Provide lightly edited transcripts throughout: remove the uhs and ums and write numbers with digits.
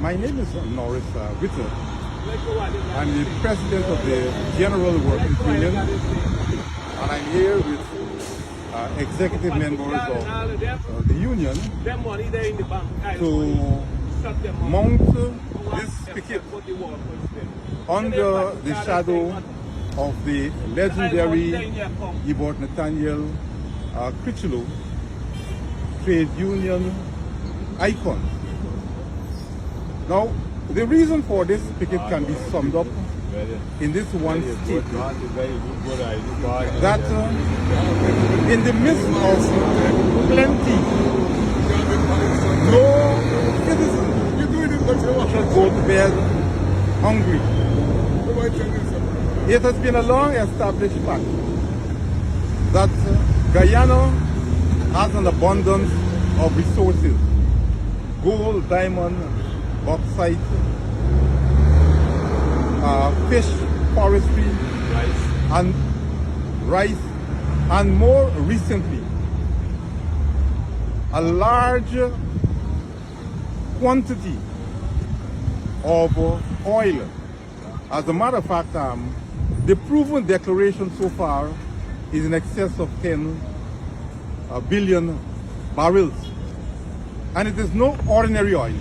My name is Norris Witter. I'm the president of the General Workers Union, and I'm here with executive members of the union to mount this picket under the shadow of the legendary Ibort Nathaniel Critchlow trade union icon. Now, the reason for this picket can be summed up in this one statement, that in the midst of plenty, no citizen should go to bed hungry. It has been a long established fact that Guyana has an abundance of resources: gold, diamond, bauxite, fish, forestry, rice, and more recently, a large quantity of oil. As a matter of fact, the proven declaration so far is in excess of 10 billion barrels. And it is no ordinary oil.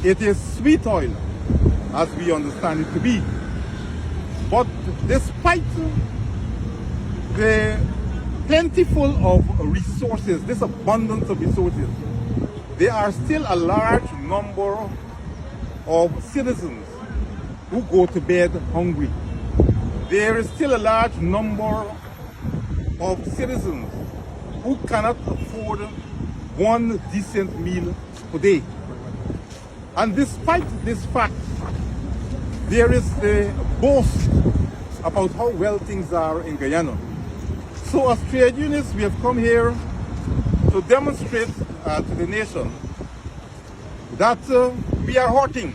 It is sweet oil, as we understand it to be. But despite the plentiful of resources, this abundance of resources, there are still a large number of citizens who go to bed hungry. There is still a large number of citizens who cannot afford one decent meal per day. And despite this fact, there is the boast about how well things are in Guyana. So as trade unionists, we have come here to demonstrate to the nation that we are hurting.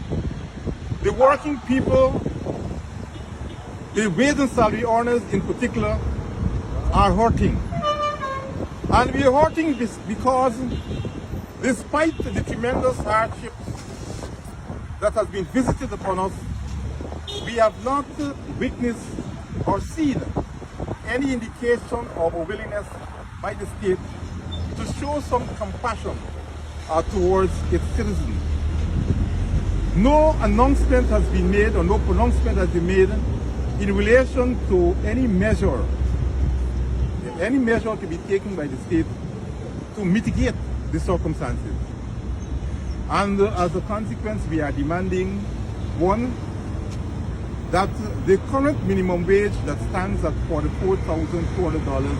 The working people, the wage and salary earners in particular, are hurting. And we are hurting because despite the tremendous hardships that has been visited upon us, we have not witnessed or seen any indication of a willingness by the state to show some compassion towards its citizens. No announcement has been made, or no pronouncement has been made in relation to any measure to be taken by the state to mitigate the circumstances. And as a consequence, we are demanding, one, that the current minimum wage that stands at $44,200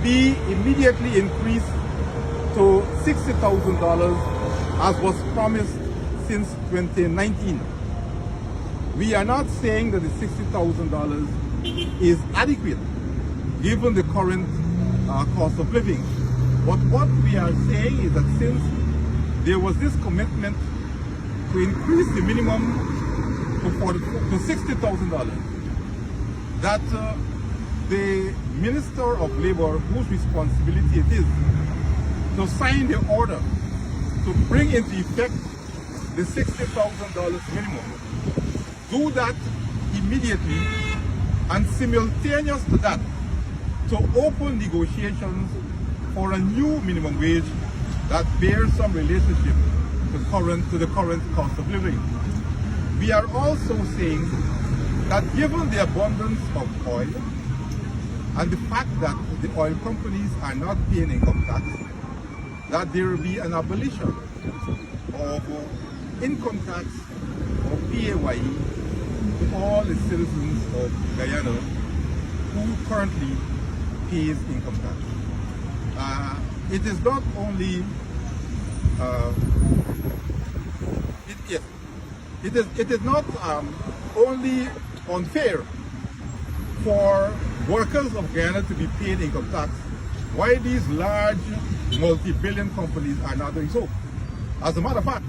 be immediately increased to $60,000 as was promised since 2019. We are not saying that the $60,000 is adequate given the current cost of living. But what we are saying is that since there was this commitment to increase the minimum to $60,000, that the Minister of Labor, whose responsibility it is to sign the order to bring into effect the $60,000 minimum, do that immediately, and simultaneous to that, to open negotiations for a new minimum wage that bears some relationship to the current cost of living. We are also saying that given the abundance of oil and the fact that the oil companies are not paying income tax, that there will be an abolition of income tax or PAYE to all the citizens of Guyana who currently pays income tax. It is not only it is not only unfair for workers of Guyana to be paid income tax, why these large multi-billion companies are not doing so. As a matter of fact,